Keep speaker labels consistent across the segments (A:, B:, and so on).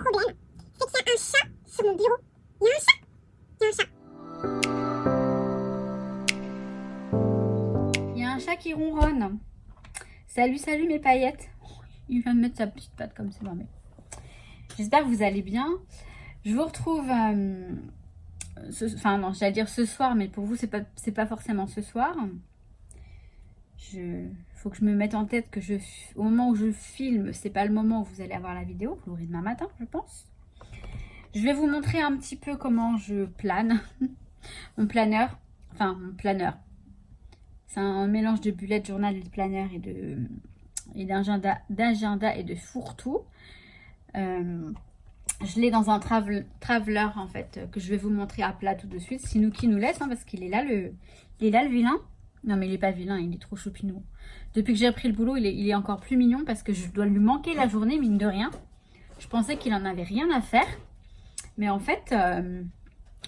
A: problème, c'est qu'il y a un chat sur mon bureau. Il y a un chat. Il y a un chat.
B: Il y a un chat qui ronronne. Salut, salut mes paillettes. Il vient de mettre sa petite patte comme c'est normal. J'espère que vous allez bien. Je vous retrouve, enfin non, j'allais dire ce soir, mais pour vous c'est pas forcément ce soir. Faut que je me mette en tête que au moment où je filme, c'est pas le moment où vous allez avoir la vidéo. Vous l'aurez demain matin, je pense. Je vais vous montrer un petit peu comment je plane. Mon planeur, enfin mon planeur. C'est un mélange de bullet journal, de planeur et d'agenda et de fourre-tout. Je l'ai dans un traveler en fait que je vais vous montrer à plat tout de suite. C'est nous qui nous laisse, hein, parce qu'il est là le vilain. Non mais il est pas vilain, il est trop choupinou. Depuis que j'ai repris le boulot, il est encore plus mignon parce que je dois lui manquer la journée, mine de rien. Je pensais qu'il en avait rien à faire, mais en fait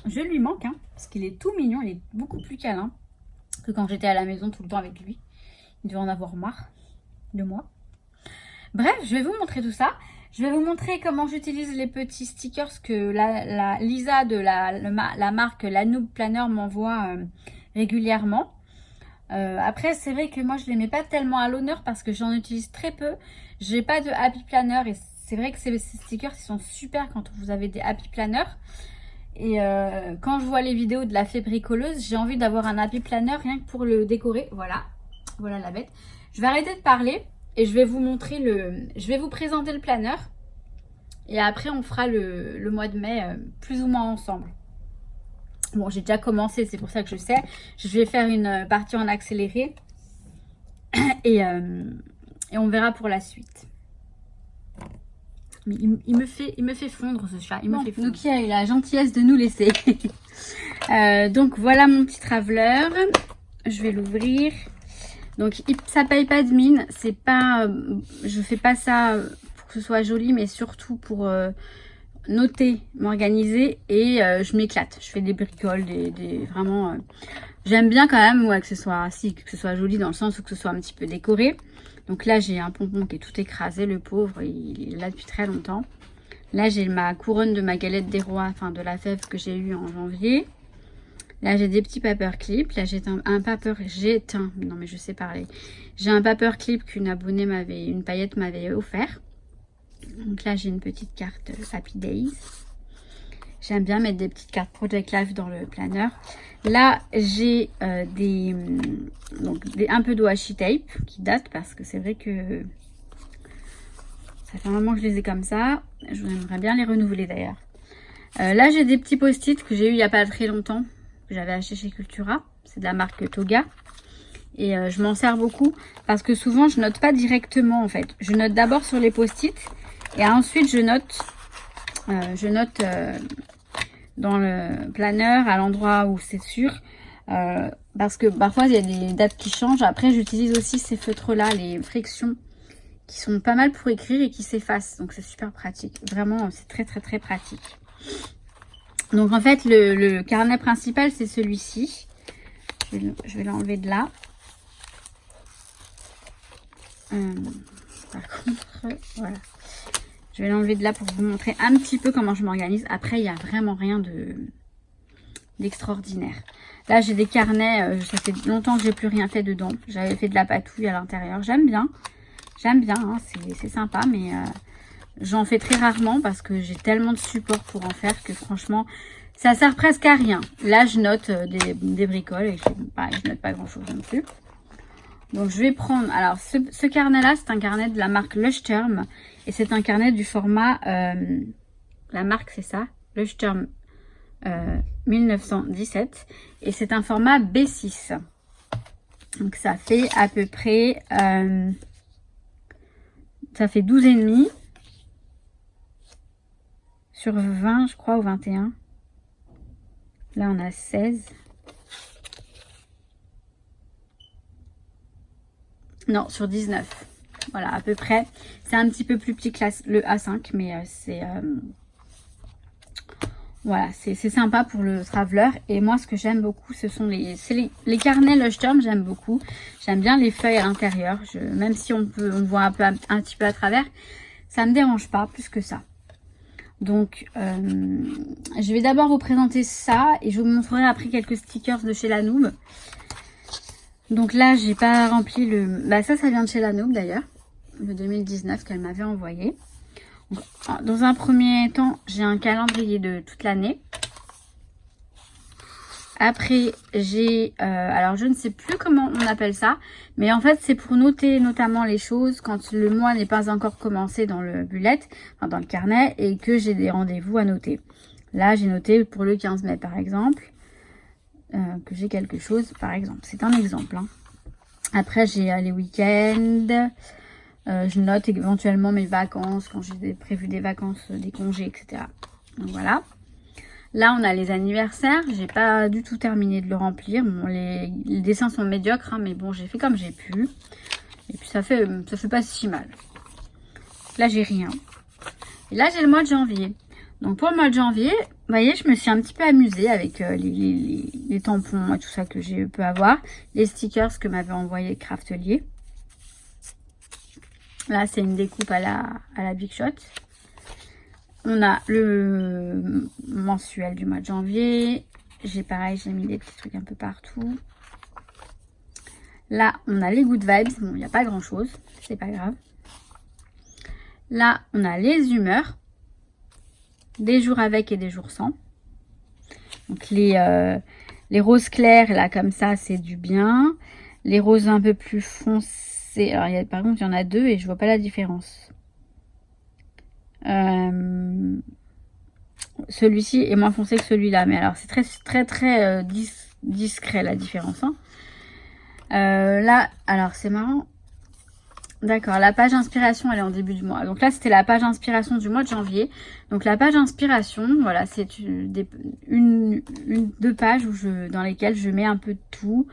B: je lui manque, hein, parce qu'il est tout mignon, il est beaucoup plus câlin que quand j'étais à la maison tout le temps avec lui. Il devait en avoir marre de moi. Bref, je vais vous montrer tout ça. Je vais vous montrer comment j'utilise les petits stickers que Lisa de la marque La Noob Planner m'envoie régulièrement. Après, c'est vrai que moi, je ne les mets pas tellement à l'honneur parce que j'en utilise très peu. J'ai pas de Happy Planner et c'est vrai que ces stickers, ils sont super quand vous avez des Happy Planner. Et quand je vois les vidéos de la fée bricoleuse, j'ai envie d'avoir un Happy Planner rien que pour le décorer. Voilà, voilà la bête. Je vais arrêter de parler. Et je vais vous montrer je vais vous présenter le planeur. Et après, on fera le mois de mai plus ou moins ensemble. Bon, j'ai déjà commencé, c'est pour ça que je sais. Je vais faire une partie en accéléré. Et on verra pour la suite. Mais il me fait fondre ce chat. Il me fait fondre. Donc, il a eu la gentillesse de nous laisser. Donc, voilà mon petit traveler. Je vais l'ouvrir. Donc ça paye pas de mine, c'est pas, je fais pas ça pour que ce soit joli, mais surtout pour noter, m'organiser et je m'éclate. Je fais des bricoles, vraiment, j'aime bien quand même que ce soit joli dans le sens où que ce soit un petit peu décoré. Donc là j'ai un pompon qui est tout écrasé, le pauvre, il est là depuis très longtemps. Là j'ai ma couronne de ma galette des rois, enfin de la fève que j'ai eue en janvier. Là, j'ai des petits paperclips. Là, j'ai non mais je sais parler. J'ai un paperclip qu'une abonnée une paillette m'avait offert. Donc là, j'ai une petite carte Happy Days. J'aime bien mettre des petites cartes Project Life dans le planeur. Là, j'ai un peu de washi tape qui date parce que c'est vrai que ça fait un moment que je les ai comme ça. J'aimerais bien les renouveler d'ailleurs. Là, j'ai des petits post-it que j'ai eu il n'y a pas très longtemps. Que j'avais acheté chez Cultura, c'est de la marque Toga et je m'en sers beaucoup parce que souvent je note pas directement en fait, je note d'abord sur les post-it et ensuite je note dans le planeur à l'endroit où c'est sûr parce que parfois il y a des dates qui changent. Après j'utilise aussi ces feutres là, les frictions qui sont pas mal pour écrire et qui s'effacent, donc c'est super pratique, vraiment c'est très pratique. Donc en fait le carnet principal c'est celui-ci. Je vais l'enlever de là. Par contre, voilà. Je vais l'enlever de là pour vous montrer un petit peu comment je m'organise. Après il n'y a vraiment rien d'extraordinaire. Là j'ai des carnets, ça fait longtemps que j'ai plus rien fait dedans. J'avais fait de la patouille à l'intérieur. J'aime bien, hein, c'est sympa, mais j'en fais très rarement parce que j'ai tellement de support pour en faire que franchement, ça sert presque à rien. Là, je note des bricoles et je note pas grand chose non plus. Donc, je vais prendre... Alors, ce carnet-là, c'est un carnet de la marque Leuchtturm et c'est un carnet du format... la marque, c'est ça, Leuchtturm 1917 et c'est un format B6. Donc, ça fait à peu près... ça fait 12,5 sur 20, je crois, ou 21. Là, on a 16. Non, sur 19. Voilà, à peu près. C'est un petit peu plus petit que le A5, mais c'est... voilà, c'est sympa pour le traveler. Et moi, ce que j'aime beaucoup, ce sont les carnets Leuchtturm, j'aime beaucoup. J'aime bien les feuilles à l'intérieur. Même si on voit un petit peu à travers, ça me dérange pas plus que ça. Donc, je vais d'abord vous présenter ça et je vous montrerai après quelques stickers de chez Lanoub. Donc là, j'ai pas rempli le... Bah ça vient de chez Lanoub d'ailleurs, le 2019 qu'elle m'avait envoyé. Donc, dans un premier temps, j'ai un calendrier de toute l'année. Après, j'ai... alors, je ne sais plus comment on appelle ça. Mais en fait, c'est pour noter notamment les choses quand le mois n'est pas encore commencé dans le bullet, enfin dans le carnet, et que j'ai des rendez-vous à noter. Là, j'ai noté pour le 15 mai, par exemple, que j'ai quelque chose, par exemple. C'est un exemple. Hein. Après, j'ai les week-ends. Je note éventuellement mes vacances, quand j'ai prévu des vacances, des congés, etc. Donc, voilà. Là, on a les anniversaires. J'ai pas du tout terminé de le remplir. Bon, les dessins sont médiocres, hein, mais bon, j'ai fait comme j'ai pu. Et puis, ça fait pas si mal. Là, j'ai rien. Et là, j'ai le mois de janvier. Donc, pour le mois de janvier, vous voyez, je me suis un petit peu amusée avec les tampons et tout ça que j'ai pu avoir. Les stickers que m'avait envoyé Craftelier. Là, c'est une découpe à la Big Shot. On a le mensuel du mois de janvier. Pareil, j'ai mis des petits trucs un peu partout. Là, on a les Good Vibes. Bon, il n'y a pas grand chose. C'est pas grave. Là, on a les humeurs. Des jours avec et des jours sans. Donc, les roses clairs, là, comme ça, c'est du bien. Les roses un peu plus foncées. Alors, par contre, il y en a deux et je vois pas la différence. Celui-ci est moins foncé que celui-là, mais alors c'est très discret la différence. Hein. Là, alors c'est marrant. D'accord, la page inspiration, elle est en début du mois. Donc là, c'était la page inspiration du mois de janvier. Donc la page inspiration, voilà, c'est deux pages dans lesquelles je mets un peu de tout,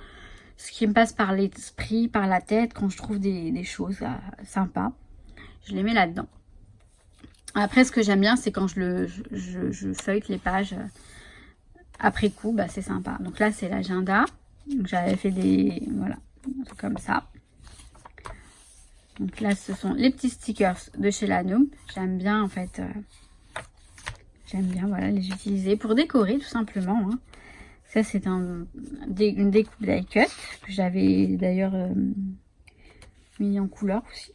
B: ce qui me passe par l'esprit, par la tête, quand je trouve des choses sympas. Je les mets là-dedans. Après, ce que j'aime bien, c'est quand je feuillete les pages après coup, bah, c'est sympa. Donc là, c'est l'agenda. Donc j'avais fait voilà, un truc comme ça. Donc là, ce sont les petits stickers de chez Lanoub. J'aime bien, en fait, voilà, les utiliser pour décorer, tout simplement. Hein. Ça, c'est une découpe die cut que j'avais d'ailleurs mis en couleur aussi.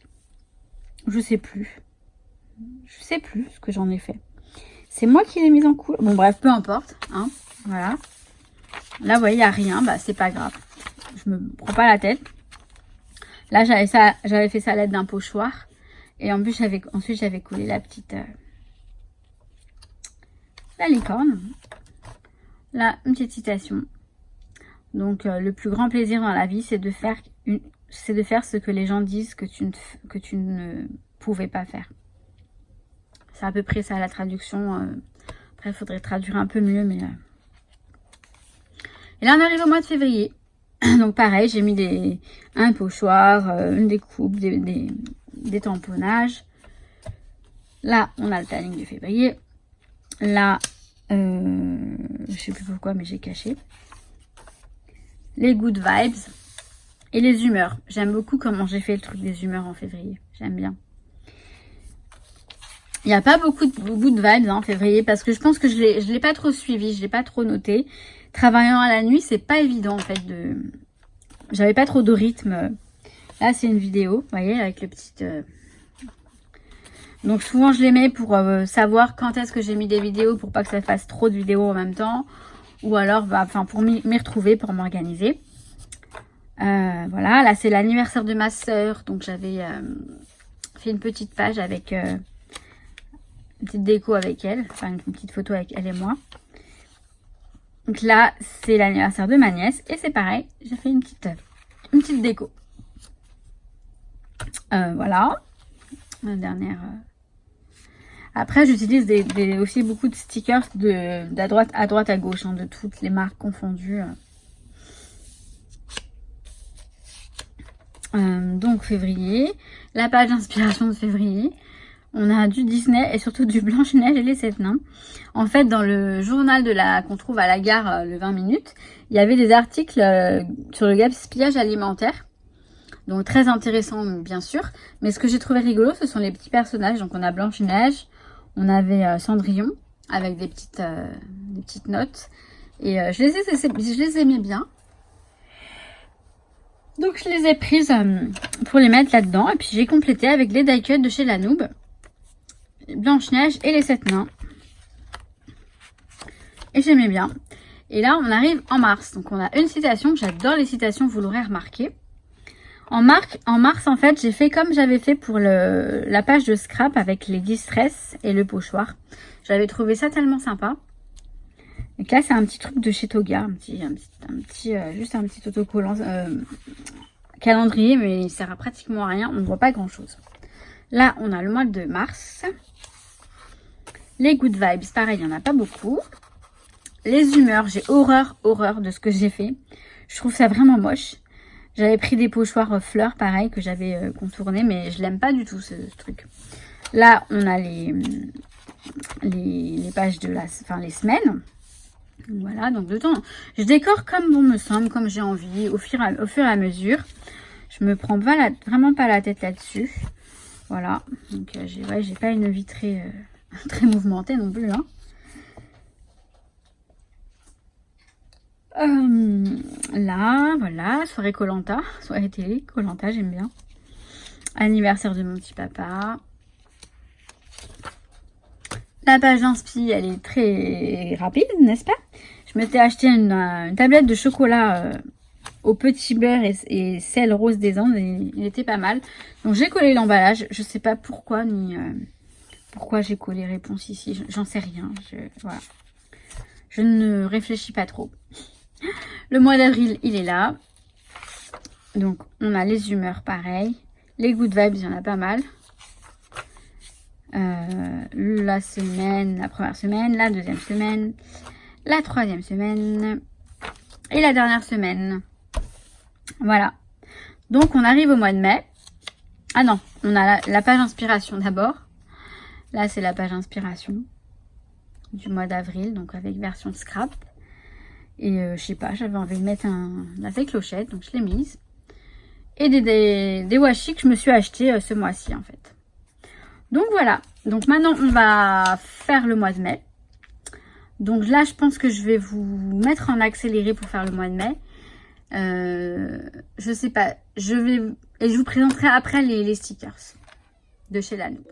B: Je sais plus. Je sais plus ce que j'en ai fait. C'est moi qui l'ai mise en couleur. Bon, bref, peu importe. Hein, voilà. Là, vous voyez, il n'y a rien. Bah, c'est pas grave. Je me prends pas la tête. Là, j'avais fait ça à l'aide d'un pochoir. Et en plus, ensuite, j'avais collé la petite... la licorne. Là, une petite citation. Donc, le plus grand plaisir dans la vie, c'est de faire ce que les gens disent que tu ne pouvais pas faire. C'est à peu près ça la traduction. Après, il faudrait traduire un peu mieux. Mais Et là, on arrive au mois de février. Donc, pareil, j'ai mis un pochoir, une découpe, des tamponnages. Là, on a le planning de février. Là, je sais plus pourquoi, mais j'ai caché. Les good vibes et les humeurs. J'aime beaucoup comment j'ai fait le truc des humeurs en février. J'aime bien. Il n'y a pas beaucoup de good vibes en février parce que je pense que je l'ai pas trop suivi, je l'ai pas trop noté. Travaillant à la nuit, c'est pas évident en fait j'avais pas trop de rythme. Là, c'est une vidéo, vous voyez, avec le petit... Donc souvent, je les mets pour savoir quand est-ce que j'ai mis des vidéos pour pas que ça fasse trop de vidéos en même temps. Ou alors, pour m'y retrouver, pour m'organiser. Voilà, là, c'est l'anniversaire de ma soeur. Donc, j'avais fait une petite page avec... une petite déco avec elle, enfin une petite photo avec elle et moi. Donc là, c'est l'anniversaire de ma nièce et c'est pareil, j'ai fait une petite déco. Voilà, la dernière. Après, j'utilise aussi beaucoup de stickers à droite à gauche, hein, de toutes les marques confondues. Donc février, la page d'inspiration de février. On a du Disney et surtout du Blanche-Neige et les 7 nains. En fait, dans le journal qu'on trouve à la gare, le 20 minutes, il y avait des articles sur le gaspillage alimentaire. Donc, très intéressant, bien sûr. Mais ce que j'ai trouvé rigolo, ce sont les petits personnages. Donc, on a Blanche-Neige, On avait Cendrillon avec des petites notes. Et je les aimais bien. Donc je les ai prises pour les mettre là-dedans. Et puis j'ai complété avec les die cut de chez Lanoub, Blanche-Neige et les 7 nains. Et j'aimais bien. Et là on arrive en mars. Donc on a une citation. J'adore les citations, vous l'aurez remarqué. En mars en fait j'ai fait comme j'avais fait pour la page de scrap avec les distress et le pochoir. J'avais trouvé ça tellement sympa. Et là c'est un petit truc de chez Toga, juste un petit autocollant calendrier, mais il sert à pratiquement à rien, on ne voit pas grand chose. Là on a le mois de mars. Les good vibes, pareil, il n'y en a pas beaucoup. Les humeurs, j'ai horreur de ce que j'ai fait. Je trouve ça vraiment moche. J'avais pris des pochoirs fleurs, pareil, que j'avais contourné, mais je l'aime pas du tout ce truc. Là, on a les pages de les semaines. Voilà, donc dedans, je décore comme bon me semble, comme j'ai envie, au fur et à mesure. Je me prends vraiment pas la tête là-dessus. Voilà, donc j'ai pas une vie très mouvementée non plus, hein. Là, voilà, soirée Koh-Lanta, soirée télé, Koh-Lanta, j'aime bien. Anniversaire de mon petit papa. La page d'inspi, elle est très rapide, n'est-ce pas? Je m'étais acheté une tablette de chocolat au petit beurre et sel rose des Andes, et il était pas mal. Donc j'ai collé l'emballage, je sais pas pourquoi, ni pourquoi j'ai collé réponse ici, j'en sais rien. Voilà. Je ne réfléchis pas trop. Le mois d'avril, il est là. Donc, on a les humeurs, pareil. Les good vibes, il y en a pas mal. La première semaine, la deuxième semaine, la troisième semaine et la dernière semaine. Voilà. Donc, on arrive au mois de mai. Ah non, on a la page inspiration d'abord. Là, c'est la page inspiration du mois d'avril, donc avec version scrap. Et je sais pas, j'avais envie de mettre la fée clochette, donc je l'ai mise. Et des washi que je me suis acheté ce mois-ci en fait. Donc voilà, donc maintenant on va faire le mois de mai. Donc là je pense que je vais vous mettre en accéléré pour faire le mois de mai. Je sais pas, et je vous présenterai après les stickers de chez Lanoub.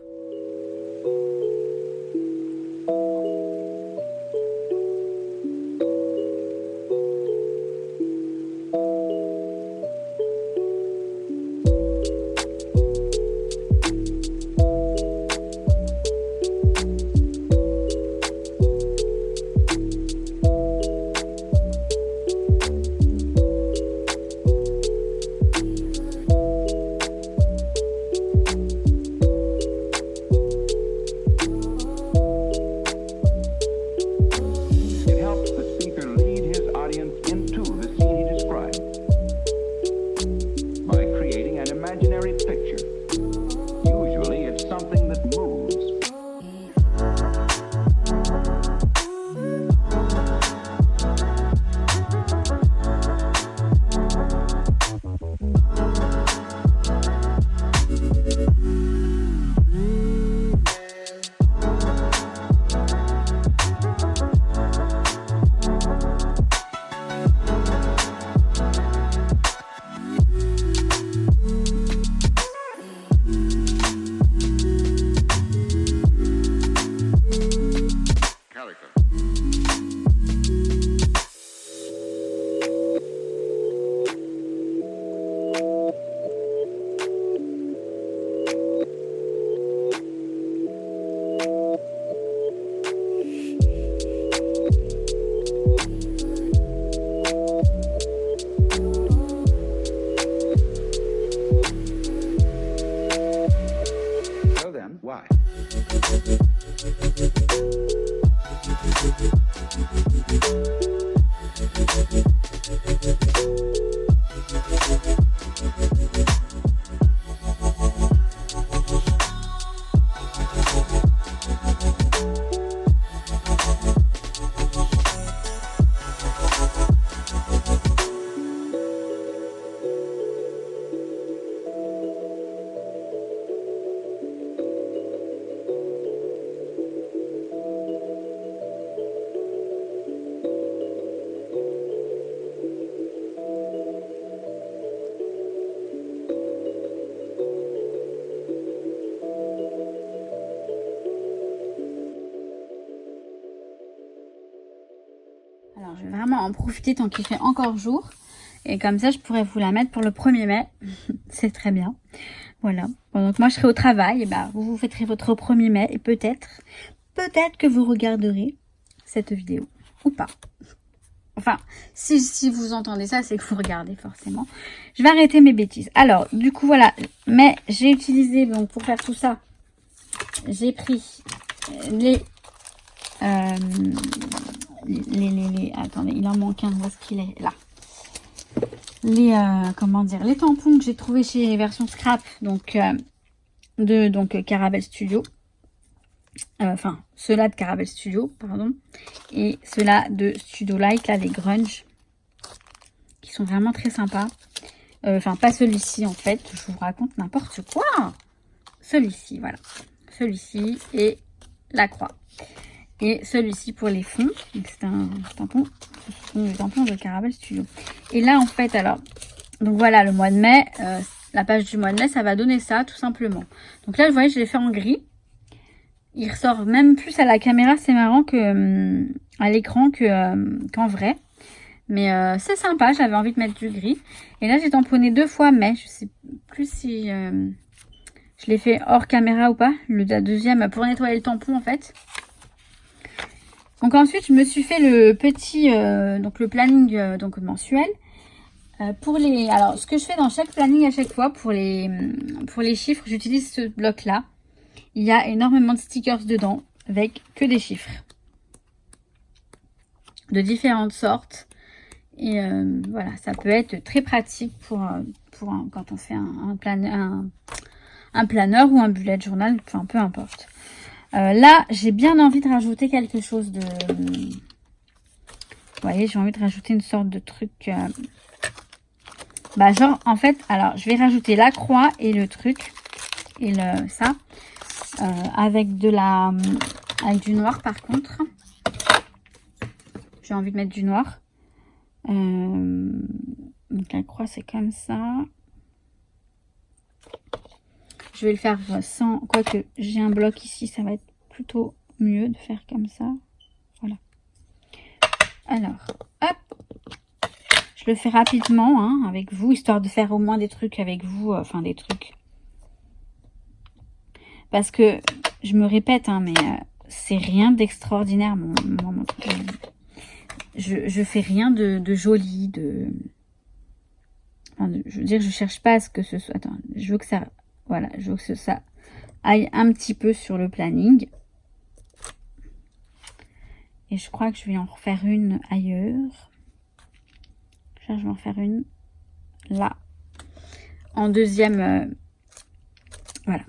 B: je vais vraiment en profiter tant qu'il fait encore jour. Et comme ça, je pourrais vous la mettre pour le 1er mai. C'est très bien. Voilà. Bon, donc moi, je serai au travail. Et bah, vous fêterez votre 1er mai. Et peut-être que vous regarderez cette vidéo. Ou pas. Enfin, si vous entendez ça, c'est que vous regardez forcément. Je vais arrêter mes bêtises. Alors, du coup, voilà. Mais j'ai utilisé, donc pour faire tout ça, j'ai pris les... Attendez, il en manque un. Où est-ce qu'il est? Là. Les tampons que j'ai trouvé chez Version Scrap. Donc, Caravelle Studio. Enfin, ceux-là de Caravelle Studio, pardon. Et ceux-là de Studio Light, là, les grunge. Qui sont vraiment très sympas. Enfin, pas celui-ci, en fait. Je vous raconte n'importe quoi. Celui-ci, voilà. Celui-ci et la croix. Et celui-ci pour les fonds. C'est un tampon. Ce sont des tampons de Caravelle Studio. Et là, en fait, alors... Donc, voilà, le mois de mai. La page du mois de mai, ça va donner ça, tout simplement. Donc là, vous voyez, je l'ai fait en gris. Il ressort même plus à la caméra, c'est marrant, que à l'écran qu'en vrai. Mais c'est sympa, j'avais envie de mettre du gris. Et là, j'ai tamponné 2 fois mai. Je sais plus si je l'ai fait hors caméra ou pas. La deuxième, pour nettoyer le tampon, en fait. Donc ensuite, je me suis fait le petit, donc le planning donc mensuel. Alors, ce que je fais dans chaque planning à chaque fois, pour les chiffres, j'utilise ce bloc-là. Il y a énormément de stickers dedans, avec que des chiffres. De différentes sortes. Et voilà, ça peut être très pratique quand on fait un planeur ou un bullet journal, enfin peu importe. Là, j'ai bien envie de rajouter quelque chose de... Vous voyez, j'ai envie de rajouter une sorte de truc... genre, en fait, alors, je vais rajouter la croix et le truc, et ça, avec du noir, par contre. J'ai envie de mettre du noir. Donc, la croix, c'est comme ça. Je vais le faire sans... Quoique, j'ai un bloc ici, ça va être plutôt mieux de faire comme ça. Voilà. Alors, hop. Je le fais rapidement, hein, avec vous, histoire de faire au moins des trucs avec vous. Enfin, des trucs. Parce que, je me répète, hein, mais c'est rien d'extraordinaire, mon truc. Je fais rien de joli, Enfin, je veux dire, je cherche pas à ce que ce soit... Attends, je veux que ça... Voilà, je veux que ça aille un petit peu sur le planning. Et je crois que je vais en refaire une ailleurs. Je vais en faire une là. En deuxième... voilà.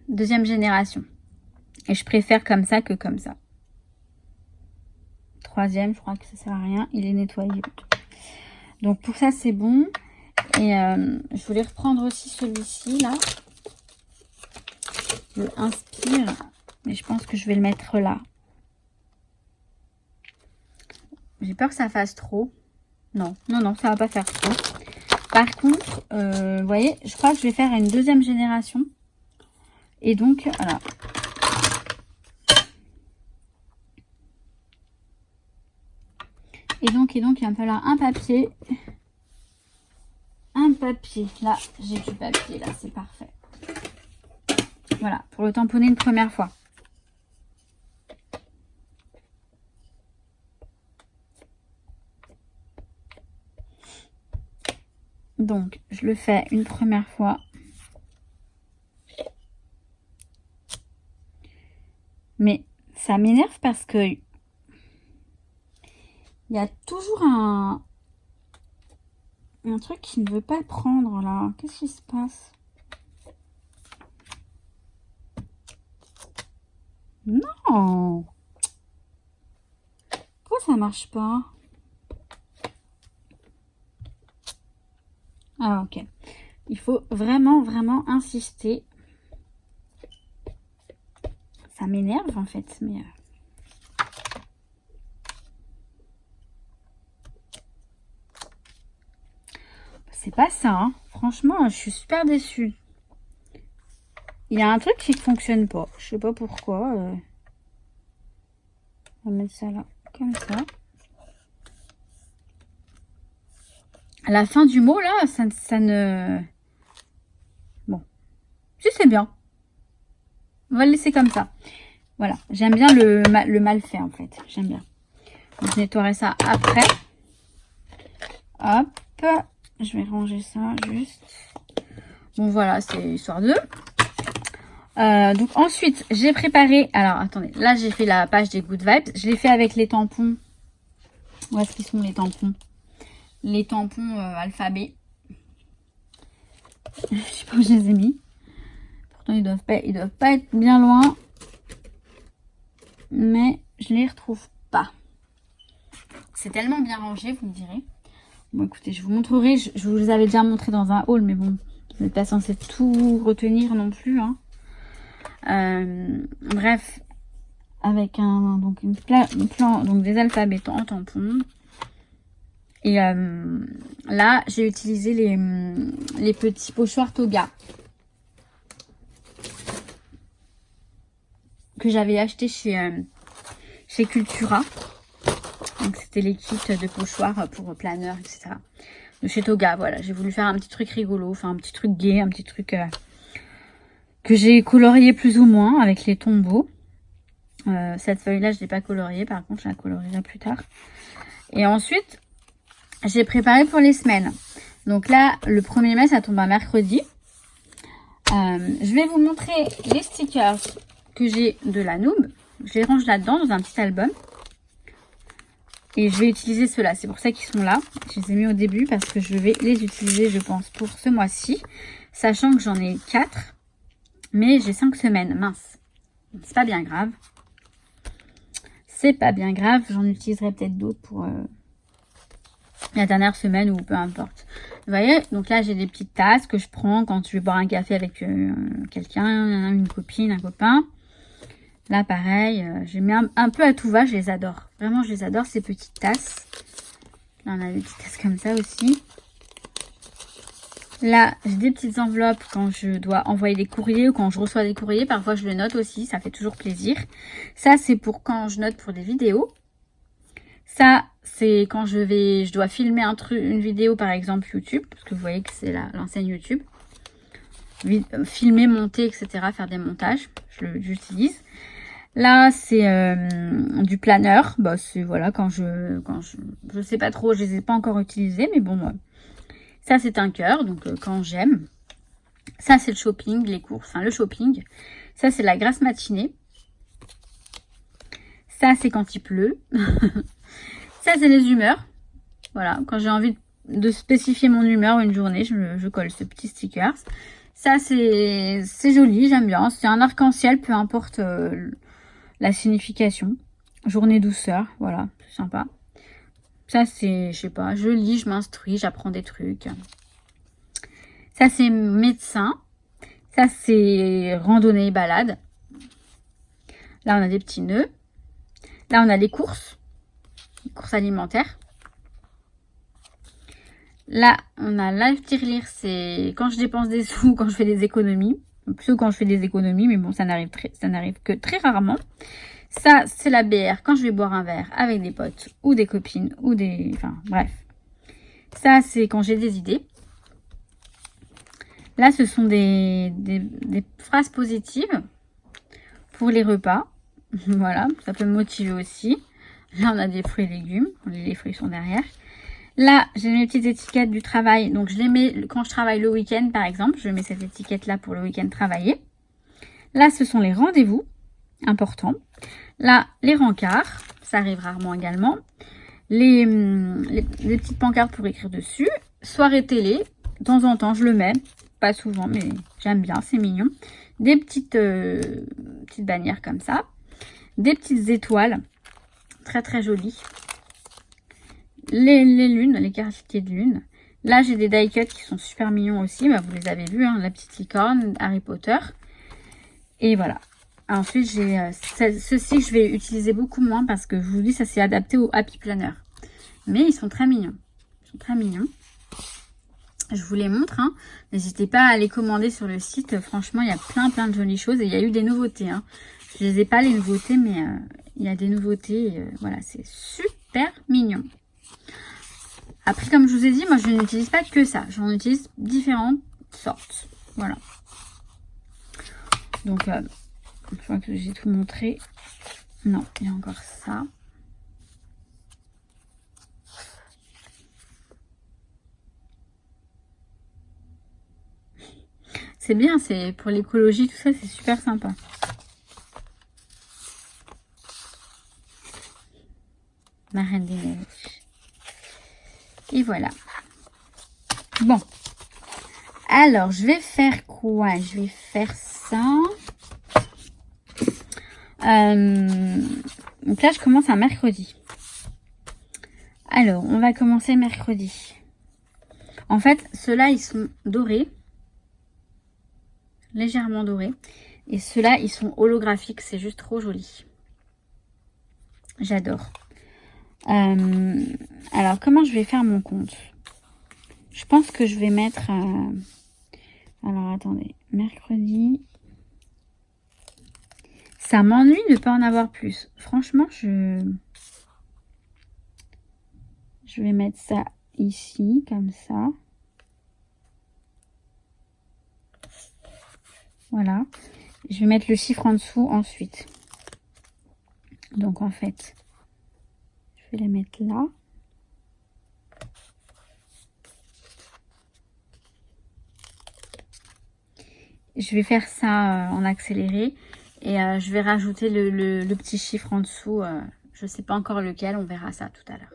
B: Deuxième génération. Et je préfère comme ça que comme ça. Troisième, je crois que ça sert à rien. Il est nettoyé. Donc pour ça, c'est bon. Et je voulais reprendre aussi celui-ci, là. Le Inspire. Mais je pense que je vais le mettre là. J'ai peur que ça fasse trop. Non, ça va pas faire trop. Par contre, vous voyez, je crois que je vais faire une deuxième génération. Et donc, alors... Et donc, il va me falloir un papier. Un papier. Là, j'ai du papier. Là, c'est parfait. Voilà, pour le tamponner une première fois. Donc, je le fais une première fois. Mais ça m'énerve parce que il y a toujours un truc qui ne veut pas prendre là. Qu'est-ce qui se passe? Non! Pourquoi ça marche pas? Ah ok. Il faut vraiment insister. Ça m'énerve en fait, mais... C'est pas ça, hein. Franchement, je suis super déçue. Il y a un truc qui ne fonctionne pas. Je sais pas pourquoi. On va mettre ça là, comme ça. À la fin du mot, là, ça ne... Bon. Si, c'est bien. On va le laisser comme ça. Voilà. J'aime bien le mal fait, en fait. J'aime bien. Donc, je nettoierai ça après. Hop. Je vais ranger ça, juste. Bon, voilà, c'est histoire de... donc, ensuite, j'ai préparé... Alors, attendez. Là, j'ai fait la page des Good Vibes. Je l'ai fait avec les tampons. Où est-ce qu'ils sont, les tampons? Les tampons alphabet. Je sais pas où je les ai mis. Pourtant, ils doivent pas être bien loin. Mais je les retrouve pas. C'est tellement bien rangé, vous me direz. Bon, écoutez, je vous montrerai. Je vous les avais déjà montré dans un haul, mais bon, vous n'êtes pas censé tout retenir non plus. Hein. Bref, avec donc donc des alphabets en tampon. Et là, j'ai utilisé les petits pochoirs Toga que j'avais acheté chez Cultura. Donc, c'était les kits de pochoirs pour planeur, etc. De chez Toga, voilà. J'ai voulu faire un petit truc rigolo, enfin un petit truc gai, un petit truc que j'ai colorié plus ou moins avec les tombeaux. Cette feuille-là, je ne l'ai pas coloriée. Par contre, je la colorierai plus tard. Et ensuite, j'ai préparé pour les semaines. Donc là, le 1er mai, ça tombe un mercredi. Je vais vous montrer les stickers que j'ai de la Noob. Je les range là-dedans, dans un petit album. Et je vais utiliser ceux-là. C'est pour ça qu'ils sont là. Je les ai mis au début parce que je vais les utiliser, je pense, pour ce mois-ci. Sachant que j'en ai 4. Mais j'ai 5 semaines. Mince. C'est pas bien grave. C'est pas bien grave. J'en utiliserai peut-être d'autres pour la dernière semaine ou peu importe. Vous voyez, donc là, j'ai des petites tasses que je prends quand je vais boire un café avec quelqu'un, une copine, un copain. Là, pareil, j'ai mis un peu à tout va. Je les adore. Vraiment, je les adore, ces petites tasses. Là, on a des petites tasses comme ça aussi. Là, j'ai des petites enveloppes quand je dois envoyer des courriers ou quand je reçois des courriers. Parfois, je le note aussi. Ça fait toujours plaisir. Ça, c'est pour quand je note pour des vidéos. Ça, c'est quand je dois filmer une vidéo, par exemple, YouTube. Parce que vous voyez que c'est l'enseigne YouTube. Filmer, monter, etc. Faire des montages. J'utilise. Là, c'est du planeur. Bah, c'est voilà, quand je sais pas trop, je les ai pas encore utilisés, mais bon, ça c'est un cœur, donc quand j'aime. Ça c'est le shopping, les courses, enfin le shopping. Ça c'est la grasse matinée. Ça c'est quand il pleut. Ça c'est les humeurs. Voilà, quand j'ai envie de spécifier mon humeur une journée, je colle ce petit sticker. Ça c'est joli, j'aime bien. C'est un arc-en-ciel, peu importe la signification. Journée douceur, voilà, c'est sympa. Ça c'est, je sais pas, je lis, je m'instruis, j'apprends des trucs. Ça c'est médecin. Ça c'est randonnée, balade. Là on a des petits nœuds. Là on a les courses alimentaires. Là on a la tirelire, c'est quand je dépense des sous, quand je fais des économies. Plutôt quand je fais des économies, mais bon, ça n'arrive que très rarement. Ça, c'est la BR quand je vais boire un verre avec des potes ou des copines ou des... Enfin, bref. Ça, c'est quand j'ai des idées. Là, ce sont des phrases positives pour les repas. Voilà, ça peut me motiver aussi. Là, on a des fruits et légumes. Les fruits sont derrière. Là, j'ai mes petites étiquettes du travail. Donc, je les mets quand je travaille le week-end, par exemple. Je mets cette étiquette-là pour le week-end travaillé. Là, ce sont les rendez-vous importants. Là, les rencarts. Ça arrive rarement également. Les petites pancartes pour écrire dessus. Soirée télé. De temps en temps, je le mets. Pas souvent, mais j'aime bien. C'est mignon. Des petites bannières comme ça. Des petites étoiles. Très, très jolies. Les lunes, les quartiers de lune. Là, j'ai des die cuts qui sont super mignons aussi. Bah, vous les avez vus, hein, la petite licorne, Harry Potter. Et voilà. Ensuite, j'ai ceux-ci que je vais utiliser beaucoup moins parce que je vous dis, ça s'est adapté au Happy Planner. Mais ils sont très mignons. Ils sont très mignons. Je vous les montre. Hein. N'hésitez pas à les commander sur le site. Franchement, il y a plein de jolies choses. Et il y a eu des nouveautés. Hein. Je ne les ai pas, les nouveautés, mais il y a des nouveautés. Voilà, c'est super mignon. Après, comme je vous ai dit, moi je n'utilise pas que ça. J'en utilise différentes sortes. Voilà. Donc, je crois que j'ai tout montré. Non, il y a encore ça. C'est bien, c'est pour l'écologie, tout ça, c'est super sympa. Ma Reine des Neiges. Et voilà. Bon. Alors, je vais faire quoi? Je vais faire ça. Donc là, je commence un mercredi. Alors, on va commencer mercredi. En fait, ceux-là, ils sont dorés. Légèrement dorés. Et ceux-là, ils sont holographiques. C'est juste trop joli. J'adore. Alors, comment je vais faire mon compte? Je pense que je vais mettre... Alors, attendez. Mercredi. Ça m'ennuie de ne pas en avoir plus. Franchement, je vais mettre ça ici, comme ça. Voilà. Je vais mettre le chiffre en dessous ensuite. Donc, en fait, je vais les mettre là. Je vais faire ça en accéléré. Et je vais rajouter le petit chiffre en dessous. Je ne sais pas encore lequel. On verra ça tout à l'heure.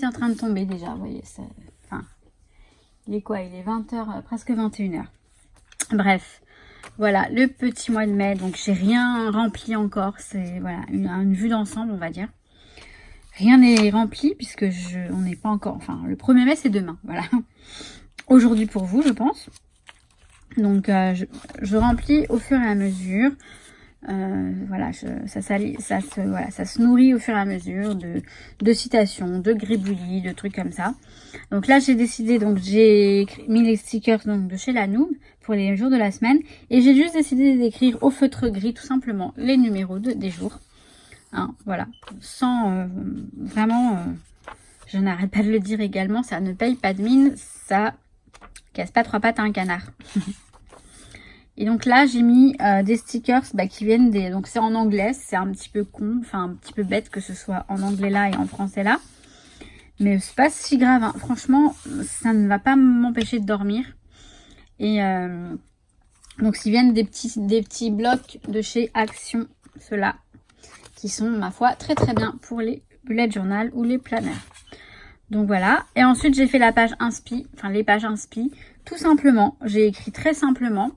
B: En train de tomber déjà, vous voyez, ça, enfin, il est quoi? Il est 20h, presque 21h. Bref, voilà, le petit mois de mai, donc j'ai rien rempli encore, c'est voilà, une vue d'ensemble, on va dire. Rien n'est rempli, puisque on n'est pas encore, enfin, le 1er mai, c'est demain, voilà. Aujourd'hui pour vous, je pense. Donc, je remplis au fur et à mesure. Voilà, ça se nourrit au fur et à mesure de citations, de gribouillis, de trucs comme ça. Donc là, j'ai décidé, donc j'ai mis les stickers donc, de chez La Noob pour les jours de la semaine. Et j'ai juste décidé d'écrire au feutre gris, tout simplement, les numéros des jours. Hein, voilà, sans vraiment, je n'arrête pas de le dire également, ça ne paye pas de mine, ça casse pas trois pattes à un canard. Et donc là, j'ai mis des stickers qui viennent des... Donc c'est en anglais, c'est un petit peu con, enfin un petit peu bête que ce soit en anglais là et en français là. Mais c'est pas si grave, hein. Franchement, ça ne va pas m'empêcher de dormir. Et donc ils viennent des petits blocs de chez Action, ceux-là, qui sont, ma foi, très très bien pour les bullet journal ou les planners. Donc voilà. Et ensuite, j'ai fait la page inspi, enfin les pages inspi, tout simplement. J'ai écrit très simplement.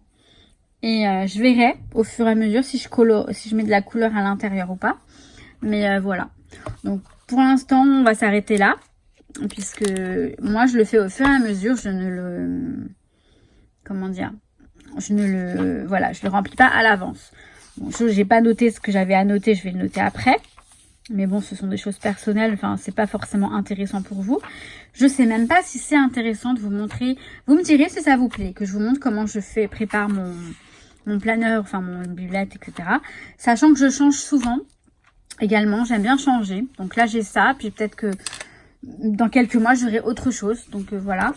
B: Et je verrai au fur et à mesure si je mets de la couleur à l'intérieur ou pas. Mais voilà. Donc pour l'instant, on va s'arrêter là. Puisque moi, je le fais au fur et à mesure. Je ne le... Comment dire? Voilà, je le remplis pas à l'avance. Bon, j'ai pas noté ce que j'avais à noter. Je vais le noter après. Mais bon, ce sont des choses personnelles. Enfin, c'est pas forcément intéressant pour vous. Je sais même pas si c'est intéressant de vous montrer. Vous me direz si ça vous plaît. Que je vous montre comment je prépare mon planeur, enfin mon biblette, etc. Sachant que je change souvent également, j'aime bien changer. Donc là j'ai ça, puis peut-être que dans quelques mois j'aurai autre chose. Donc voilà.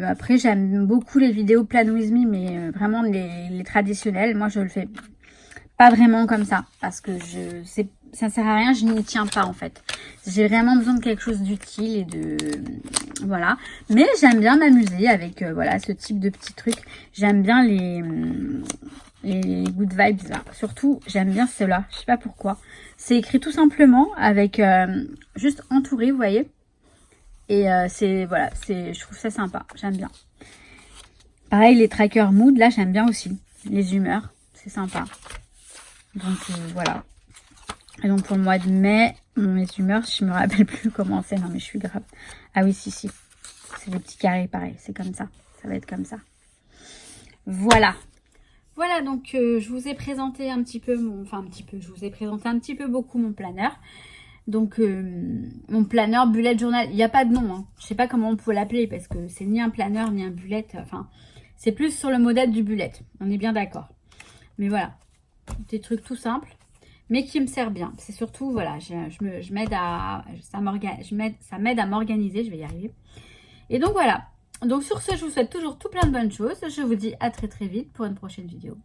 B: Après j'aime beaucoup les vidéos Plan With Me, mais vraiment les traditionnelles. Moi je le fais pas vraiment comme ça, parce que ça sert à rien, je n'y tiens pas en fait. J'ai vraiment besoin de quelque chose d'utile et de... Voilà. Mais j'aime bien m'amuser avec voilà, ce type de petits trucs. J'aime bien les good vibes là. Surtout, j'aime bien ceux-là. Je sais pas pourquoi. C'est écrit tout simplement avec juste entouré, vous voyez. Et voilà, je trouve ça sympa. J'aime bien. Pareil, les trackers mood, là, j'aime bien aussi. les humeurs. C'est sympa. Donc voilà. Et donc pour le mois de mai, mes humeurs, je me rappelle plus comment c'est. Non mais je suis grave. Ah oui, si. C'est des petits carrés, pareil. C'est comme ça. Ça va être comme ça. Voilà. Voilà, donc je vous ai présenté un petit peu je vous ai présenté un petit peu beaucoup mon planeur. Donc mon planeur bullet journal, il n'y a pas de nom, hein. Je sais pas comment on peut l'appeler parce que c'est ni un planeur ni un bullet, enfin c'est plus sur le modèle du bullet, on est bien d'accord. Mais voilà, des trucs tout simples, mais qui me servent bien. C'est surtout, voilà, je m'aide à, ça m'aide à m'organiser, je vais y arriver. Et donc voilà. Donc sur ce, je vous souhaite toujours tout plein de bonnes choses. Je vous dis à très très vite pour une prochaine vidéo.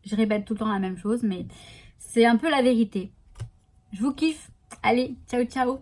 B: Je répète tout le temps la même chose, mais c'est un peu la vérité. Je vous kiffe. Allez, ciao ciao.